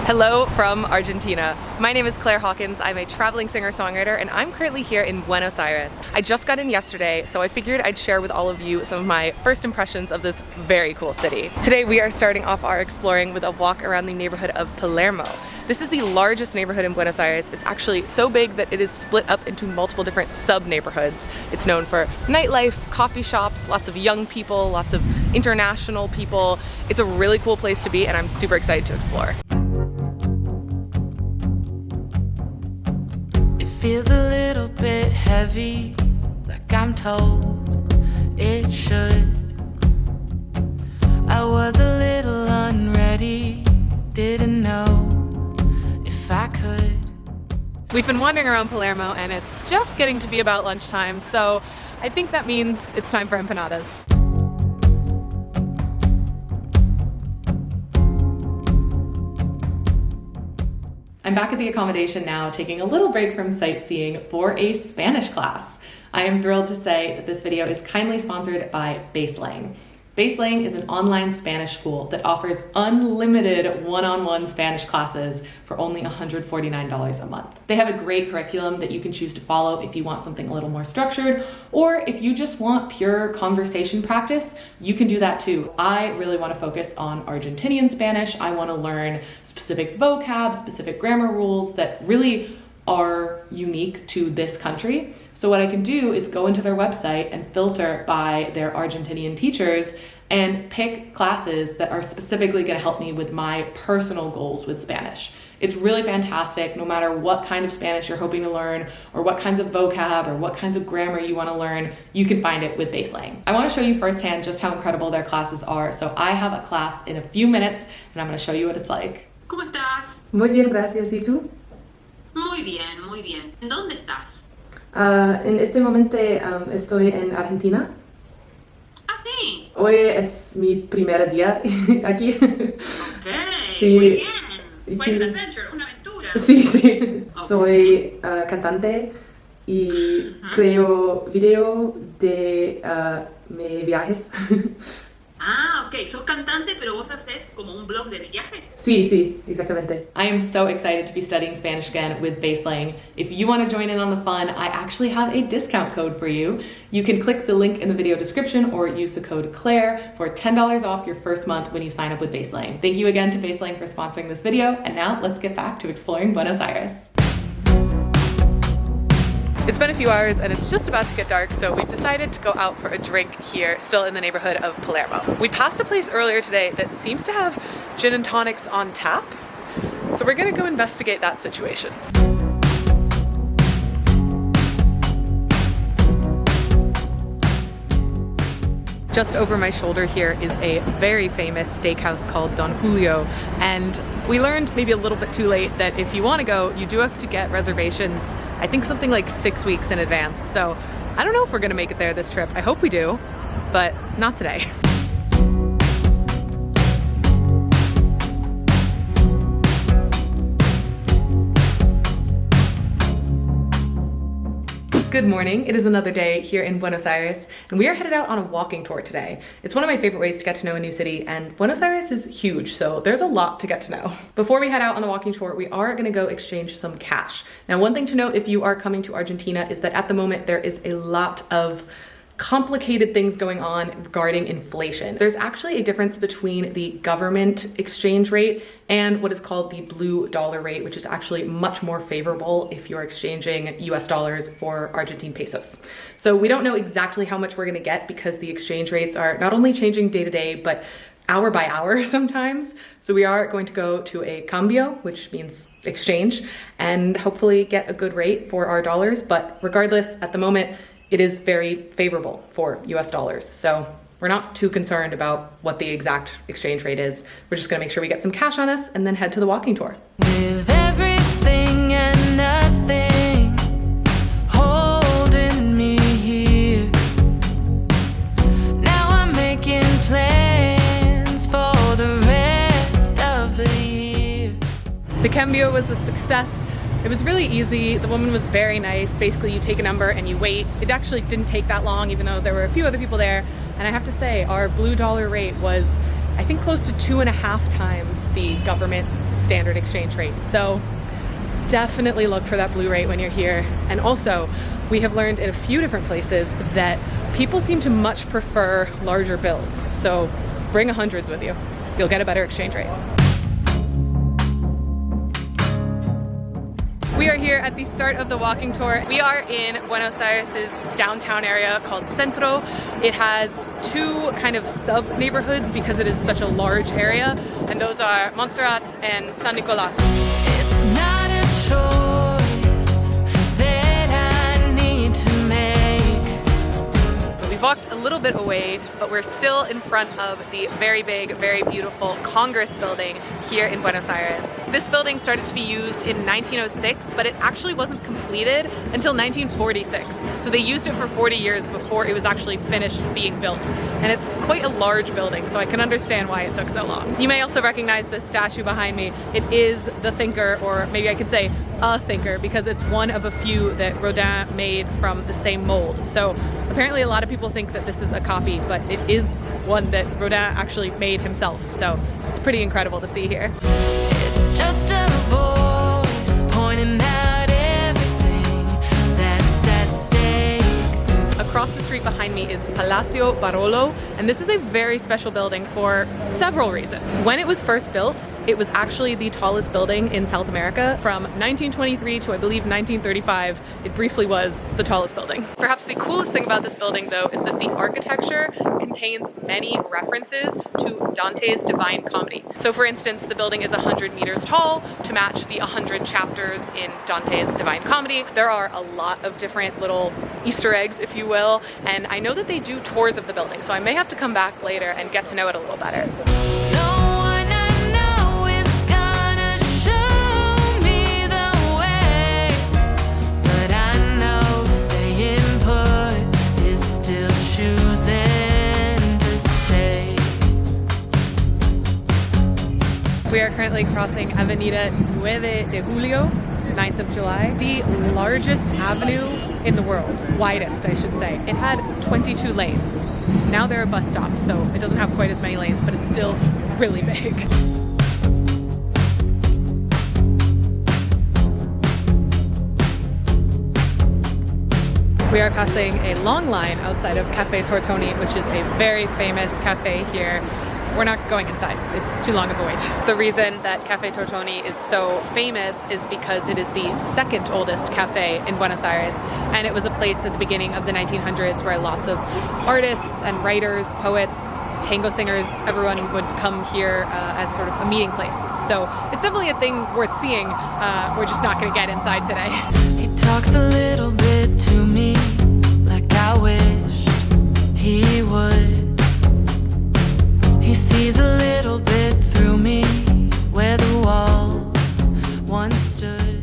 Hello from Argentina. My name is Claire Hawkins. I'm a traveling singer-songwriter and I'm currently here in Buenos Aires. I just got in yesterday, so I figured I'd share with all of you some of my first impressions of this very cool city. Today we are starting off our exploring with a walk around the neighborhood of Palermo. This is the largest neighborhood in Buenos Aires. It's actually so big that it is split up into multiple different sub-neighborhoods. It's known for nightlife, coffee shops, lots of young people, lots of international people. It's a really cool place to be and I'm super excited to explore. Feels a little bit heavy, like I'm told it should. I was a little unready, didn't know if I could. We've been wandering around Palermo and it's just getting to be about lunchtime, so I think that means it's time for empanadas. I'm back at the accommodation now, taking a little break from sightseeing for a Spanish class. I am thrilled to say that this video is kindly sponsored by Baselang. Baselang is an online Spanish school that offers unlimited one-on-one Spanish classes for only $149 a month. They have a great curriculum that you can choose to follow if you want something a little more structured, or if you just want pure conversation practice, you can do that too. I really want to focus on Argentinian Spanish. I want to learn specific vocab, specific grammar rules that really are unique to this country. So what I can do is go into their website and filter by their Argentinian teachers and pick classes that are specifically going to help me with my personal goals with Spanish. It's really fantastic no matter what kind of Spanish you're hoping to learn or what kinds of vocab or what kinds of grammar you want to learn, you can find it with Baselang. I want to show you firsthand just how incredible their classes are. So I have a class in a few minutes and I'm going to show you what it's like. ¿Cómo estás? Muy bien, gracias. ¿Y tú? Muy bien, muy bien. ¿Dónde estás? En este momento estoy en Argentina. Ah, sí. Hoy es mi primer día aquí. Ok, Sí, muy bien. Fue sí. un adventure, una aventura. Sí, sí. Ok. Soy cantante y creo video de mis viajes. Ah, ok. Sos cantante, pero vos haces como un blog de viajes. Sí, sí, exactamente. I am so excited to be studying Spanish again with Baselang. If you want to join in on the fun, I actually have a discount code for you. You can click the link in the video description or use the code CLAIRE for $10 off your first month when you sign up with Baselang. Thank you again to Baselang for sponsoring this video, and now let's get back to exploring Buenos Aires. It's been a few hours and it's just about to get dark, so we've decided to go out for a drink here, still in the neighborhood of Palermo. We passed a place earlier today that seems to have gin and tonics on tap, so we're gonna go investigate that situation. Just over my shoulder here is a very famous steakhouse called Don Julio, and we learned maybe a little bit too late that if you want to go, you do have to get reservations, I think something like 6 weeks in advance. So I don't know if we're gonna make it there this trip. I hope we do, but not today. Good morning. It is another day here in Buenos Aires, and we are headed out on a walking tour today. It's one of my favorite ways to get to know a new city, and Buenos Aires is huge, so there's a lot to get to know. Before we head out on the walking tour, we are gonna go exchange some cash. Now, one thing to note if you are coming to Argentina is that at the moment there is a lot of complicated things going on regarding inflation. There's actually a difference between the government exchange rate and what is called the blue dollar rate, which is actually much more favorable if you're exchanging US dollars for Argentine pesos. So we don't know exactly how much we're gonna get because the exchange rates are not only changing day to day, but hour by hour sometimes. So we are going to go to a cambio, which means exchange, and hopefully get a good rate for our dollars. But regardless, at the moment, it is very favorable for US dollars. So we're not too concerned about what the exact exchange rate is. We're just gonna make sure we get some cash on us and then head to the walking tour. With everything and nothing holding me here. Now I'm making plans for the rest of the year. The cambio was a success. It was really easy. The woman was very nice. Basically, you take a number and you wait. It actually didn't take that long, even though there were a few other people there. And I have to say, our blue dollar rate was I think close to 2.5 times the government standard exchange rate. So definitely look for that blue rate when you're here. And also, we have learned in a few different places that people seem to much prefer larger bills. So bring hundreds with you. You'll get a better exchange rate. We are here at the start of the walking tour. We are in Buenos Aires' downtown area called Centro. It has two kind of sub-neighborhoods because it is such a large area, and those are Montserrat and San Nicolas. It's not a choice that I need to make. We've walked a little bit away, but we're still in front of the very big, very beautiful Congress building here in Buenos Aires. This building started to be used in 1906, but it actually wasn't completed until 1946. So they used it for 40 years before it was actually finished being built. And it's quite a large building, so I can understand why it took so long. You may also recognize this statue behind me. It is the thinker, or maybe I could say a thinker, because it's one of a few that Rodin made from the same mold. So apparently a lot of people think that this is a copy, but it is one that Rodin actually made himself. So it's pretty incredible to see here. It's just a voice pointing out everything that's at stake. Across the street behind me is Palacio Barolo, and this is a very special building for several reasons. When it was first built, it was actually the tallest building in South America. From 1923 to I believe 1935, it briefly was the tallest building. Perhaps the coolest thing about this building, though, is that the architecture contains many references to Dante's Divine Comedy. So for instance, the building is 100 meters tall to match the 100 chapters in Dante's Divine Comedy. There are a lot of different little Easter eggs, if you will, and I know that they do tours of the building, so I may have to come back later and get to know it a little better. No one I know is gonna show me the way, but I know staying put is still choosing to stay. We are currently crossing Avenida 9 de Julio, 9th of July, the largest avenue in the world, widest I should say. It had 22 lanes. Now there are bus stops, so it doesn't have quite as many lanes, but it's still really big. We are passing a long line outside of Café Tortoni, which is a very famous cafe here. We're not going inside, it's too long of a wait. The reason that Café Tortoni is so famous is because it is the second oldest cafe in Buenos Aires, and it was a place at the beginning of the 1900s where lots of artists and writers, poets, tango singers, everyone would come here as sort of a meeting place. So it's definitely a thing worth seeing. We're just not gonna get inside today. He talks a little bit to me like I wished he would. He sees a little bit through me where the walls once stood.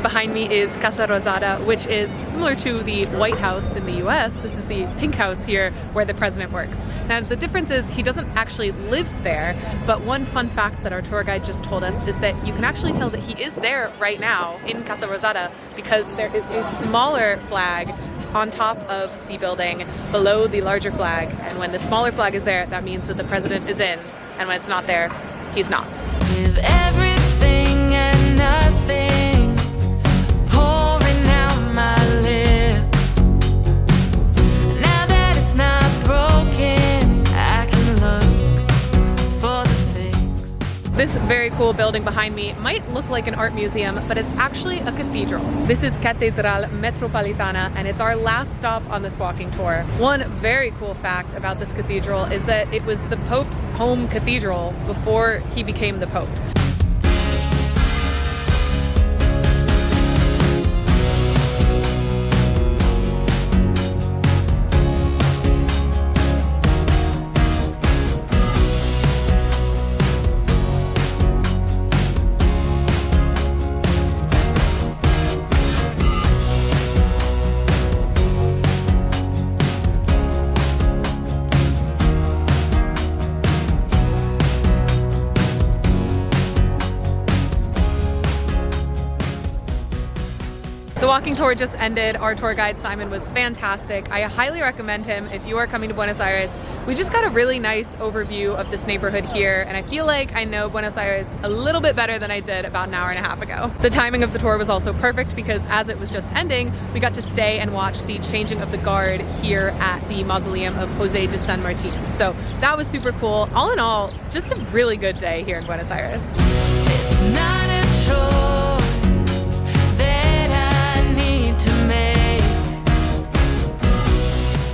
Behind me is Casa Rosada, which is similar to the White House in the US. This is the pink house here where the president works. Now the difference is he doesn't actually live there, but one fun fact that our tour guide just told us is that you can actually tell that he is there right now in Casa Rosada because there is a smaller flag on top of the building below the larger flag, and when the smaller flag is there, that means that the president is in, and when it's not there, he's not. With everything and nothing pouring out my lips. Now that it's not broken, I can look for the fix. This very cool building behind me might look like an art museum, but it's actually a cathedral. This is Catedral Metropolitana, and it's our last stop on this walking tour. One very cool fact about this cathedral is that it was the Pope's home cathedral before he became the Pope. walking tour just ended. Our tour guide Simon was fantastic. I highly recommend him if you are coming to Buenos Aires. We just got a really nice overview of this neighborhood here, and I feel like I know Buenos Aires a little bit better than I did about an hour and a half ago. The timing of the tour was also perfect because as it was just ending, we got to stay and watch the changing of the guard here at the mausoleum of Jose de San Martin. So that was super cool. All in all, just a really good day here in Buenos Aires. It's not a choice that I need to make.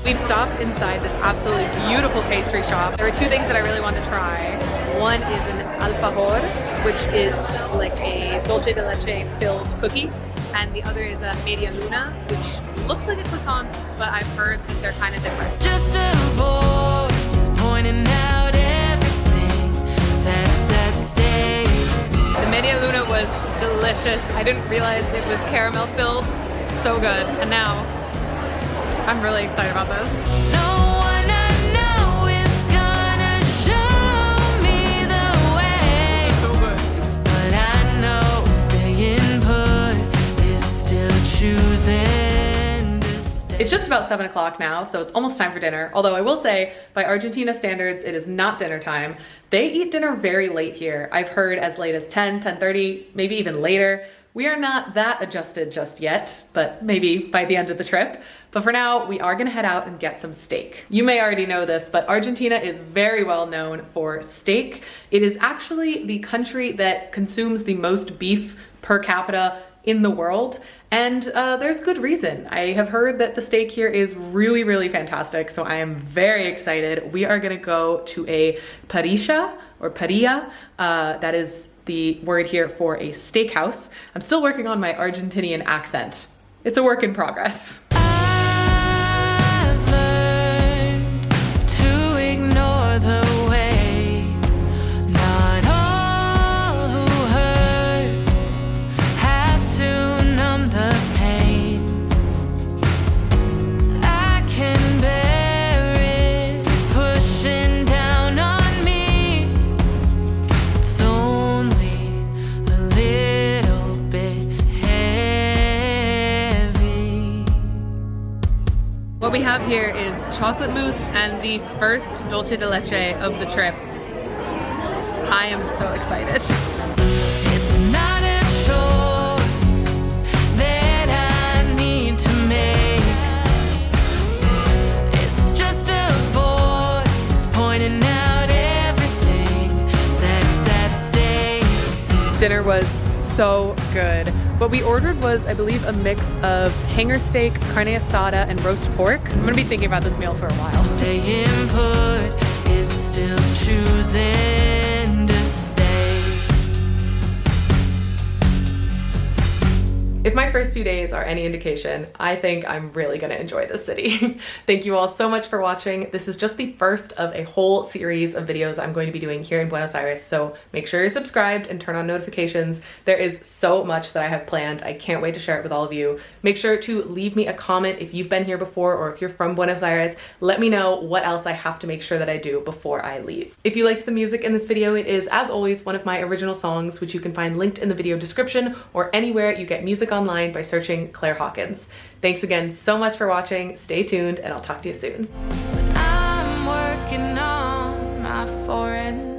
We've stopped inside this absolutely beautiful pastry shop. There are two things that I really want to try. One is an alfajor, which is like a dulce de leche filled cookie. And the other is a media luna, which looks like a croissant, but I've heard that they're kind of different. Just a voice pointing out everything that's at stake. The media luna was delicious. I didn't realize it was caramel filled. So good. And now I'm really excited about this. No one I know is gonna show me the way. So good. But I know staying put is still choosing to stay. It's just about 7 o'clock now, so it's almost time for dinner. Although I will say, by Argentina standards, it is not dinner time. They eat dinner very late here. I've heard as late as 10, 10:30, maybe even later. We are not that adjusted just yet, but maybe by the end of the trip. But for now, we are gonna head out and get some steak. You may already know this, but Argentina is very well known for steak. It is actually the country that consumes the most beef per capita in the world, and there's good reason. I have heard that the steak here is really, really fantastic, so I am very excited. We are gonna go to a parrilla, or parrilla, that is the word here for a steakhouse. I'm still working on my Argentinian accent. It's a work in progress. I've learned to ignore the way. Not all who hurt have to numb the pain. I can bear it pushing down on me. It's only a little bit heavy. What we have here is chocolate mousse and the first dulce de leche of the trip. I am so excited. It's not a choice that I need to make. It's just a voice pointing out everything that's at stake. Dinner was so good. What we ordered was, I believe, a mix of hanger steak, carne asada, and roast pork. I'm gonna be thinking about this meal for a while. Staying put is still choosing to stay. If my first few days are any indication, I think I'm really gonna enjoy this city. Thank you all so much for watching. This is just the first of a whole series of videos I'm going to be doing here in Buenos Aires, so make sure you're subscribed and turn on notifications. There is so much that I have planned. I can't wait to share it with all of you. Make sure to leave me a comment if you've been here before or if you're from Buenos Aires. Let me know what else I have to make sure that I do before I leave. If you liked the music in this video, it is, as always, one of my original songs, which you can find linked in the video description or anywhere you get music online by searching Claire Hawkins. Thanks again so much for watching. Stay tuned, and I'll talk to you soon. I'm working on my foreign